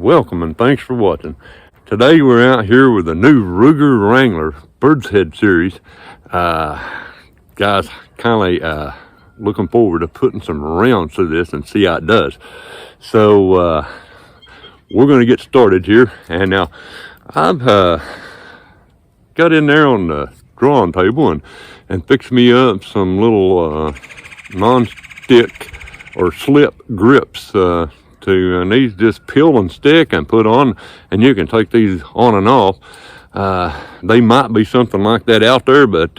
welcome and thanks for watching. Today we're out here with a new Ruger Wrangler Birds Head series. Guys, kind of looking forward to putting some rounds through this and see how it does. So we're going to get started here. And now I've got in there on the drawing table and fixed me up some little non-stick or slip grips and these just peel and stick and put on, and you can take these on and off. They might be something like that out there, but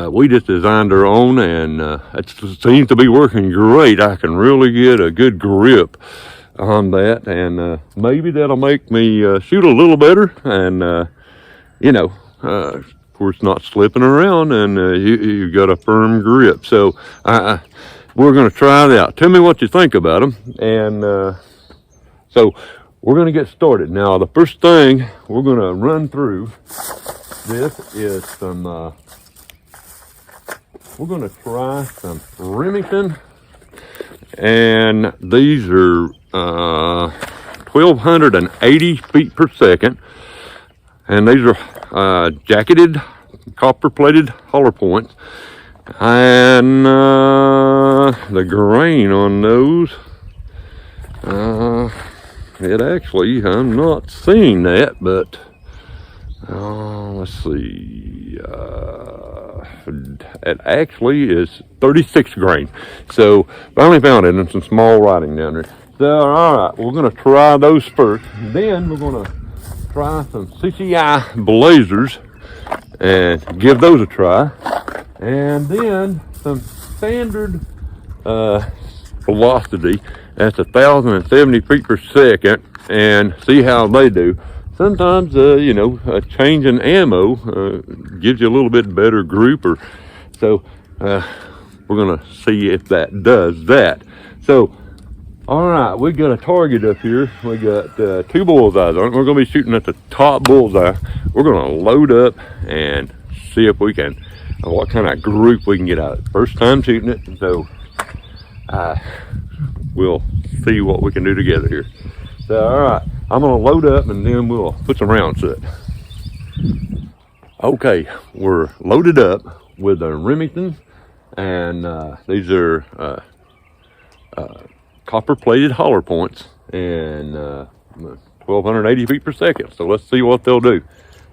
we just designed our own, and it seems to be working great. I can really get a good grip on that, and maybe that'll make me shoot a little better, and of course not slipping around, and you got a firm grip. So we're going to try it out. Tell me what you think about them. And so we're going to get started. Now, the first thing we're going to run through this is some, we're going to try some Remington. And these are 1,280 feet per second. And these are jacketed, copper-plated hollow points. And the grain on those, it actually, I'm not seeing that, but let's see, it actually is 36 grain. So finally found it in some small writing down there. So all right, we're going to try those first. Then we're going to try some CCI Blazers and give those a try. And then some standard velocity, that's 1,070 feet per second, and see how they do. Sometimes, a change in ammo gives you a little bit better group, or so we're gonna see if that does that. So, all right, we got a target up here. We got 2 bullseyes on it. We're gonna be shooting at the top bullseye. We're gonna load up and see if we can, what kind of group we can get out of it. First time shooting it, so we'll see what we can do together here. So, all right, I'm gonna load up and then we'll put some rounds to it. Okay, we're loaded up with a Remington, and these are copper-plated holler points, and 1,280 feet per second. So let's see what they'll do.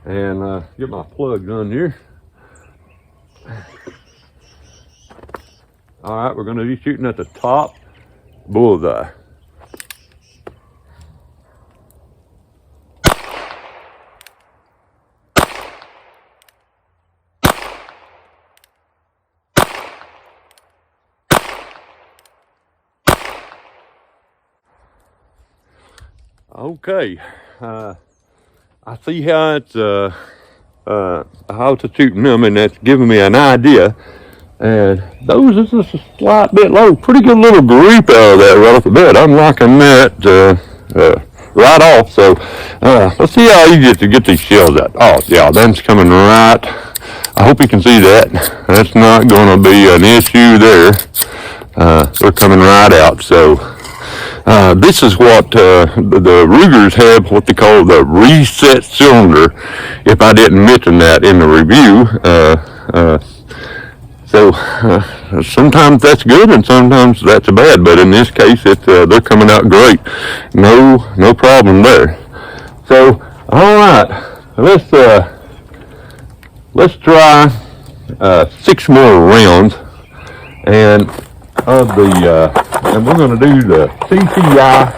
And get my plug done here. All right, we're going to be shooting at the top bullseye. Okay, I see how it's shooting them, and that's giving me an idea. And those is just a slight bit low. Pretty good little group out of that right off the bat. I'm liking that right off. So let's see how easy it is to get these shells out. Oh yeah, that's coming right. I hope you can see that. That's not going to be an issue there. They're coming right out. So this is what the Rugers have, what they call the reset cylinder. If I didn't mention that in the review. So sometimes that's good and sometimes that's bad, but in this case they're coming out great. No problem there. So all right, let's try 6 more rounds, and and we're going to do the CCI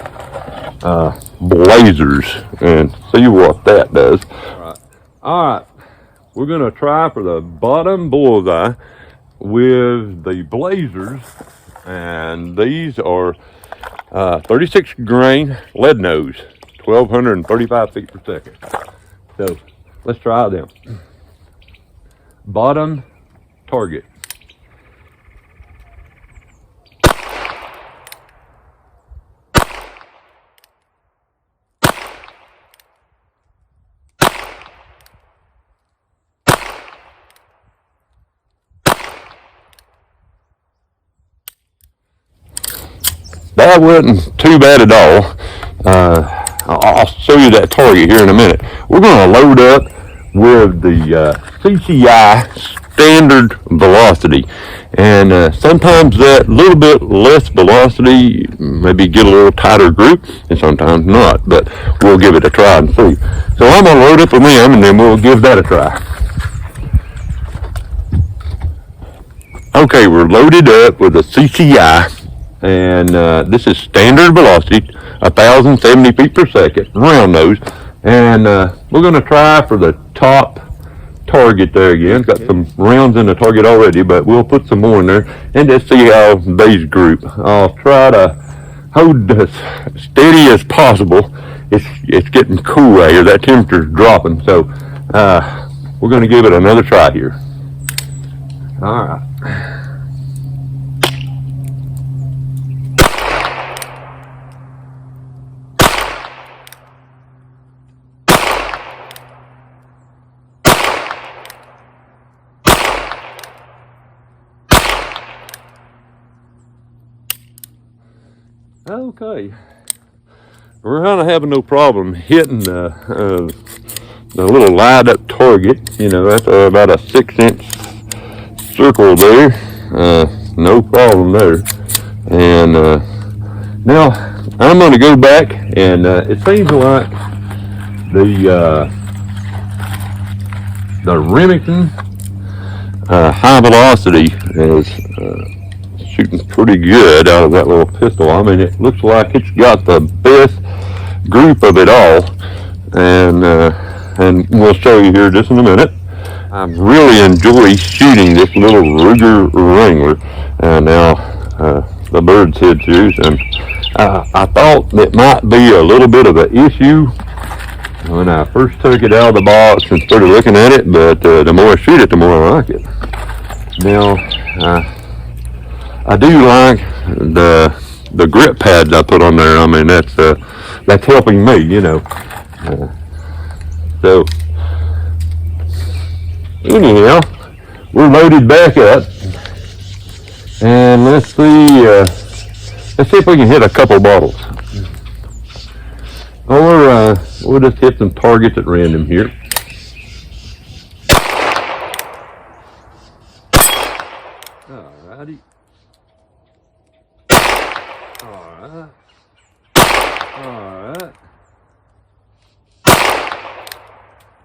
Blazers and see what that does. All right, we're going to try for the bottom bullseye with the Blazers, and these are 36 grain lead nose, 1,235 feet per second. So let's try them. Bottom target. That wasn't too bad at all. I'll show you that target here in a minute. We're going to load up with the CCI standard velocity, and sometimes that little bit less velocity maybe get a little tighter group, and sometimes not, but we'll give it a try and see. So I'm going to load up with them, and then we'll give that a try. Okay, we're loaded up with a CCI, and this is standard velocity, 1,070 feet per second, round nose, and we're going to try for the top target there again. It's got some rounds in the target already, but we'll put some more in there and just see how these group. I'll try to hold as steady as possible. It's getting cool out here. That temperature's dropping, so we're going to give it another try here. All right. Okay, we're kind of having no problem hitting the little light up target. You know, that's about a 6-inch circle there. No problem there. And now I'm going to go back, and it seems like the Remington high velocity is shooting pretty good out of that little pistol. I mean, it looks like it's got the best group of it all, and we'll show you here just in a minute. I really enjoy shooting this little Ruger Wrangler, now the Birds head series, and I thought it might be a little bit of an issue when I first took it out of the box and started looking at it, but the more I shoot it, the more I like it. Now, I do like the grip pads I put on there. I mean, that's helping me, you know. So anyhow, we're loaded back up, and let's see if we can hit a couple bottles, or we'll just hit some targets at random here. Alrighty. Alright. Alright.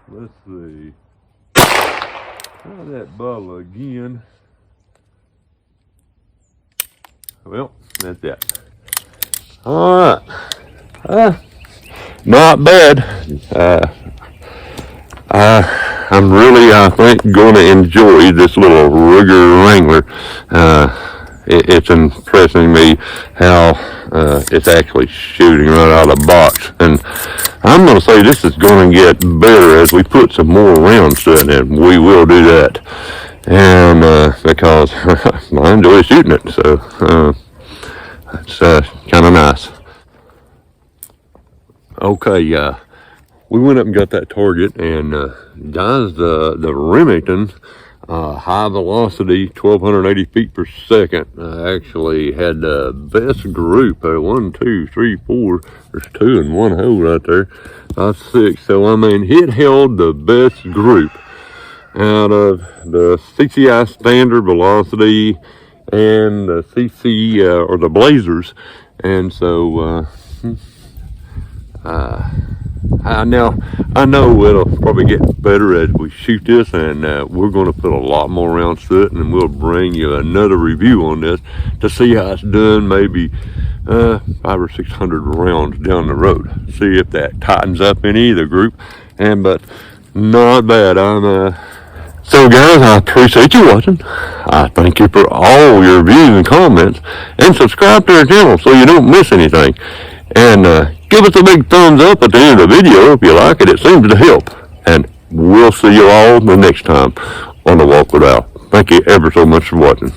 Let's see. Try that bottle again. Well, that's that. Alright. Not bad. I'm really, I think, going to enjoy this little Ruger Wrangler. It's impressing me how it's actually shooting right out of the box. And I'm going to say this is going to get better as we put some more rounds to it, and we will do that. And because I enjoy shooting it, so it's kind of nice. Okay, we went up and got that target, and guys, the Remington high velocity 1,280 feet per second actually had the best group. 1, 2, 3, 4. There's 2 in one hole right there. That's 6. So I mean, it held the best group out of the CCI standard velocity and the CCI or the Blazers, and so now I know it'll probably get better as we shoot this, and we're going to put a lot more rounds to it, and we'll bring you another review on this to see how it's done, maybe 500 or 600 rounds down the road. See if that tightens up any of the group, but not bad. So guys, I appreciate you watching. I thank you for all your views and comments, and subscribe to our channel so you don't miss anything. And give us a big thumbs up at the end of the video if you like it. It seems to help. And we'll see you all the next time on The Walk with Al. Thank you ever so much for watching.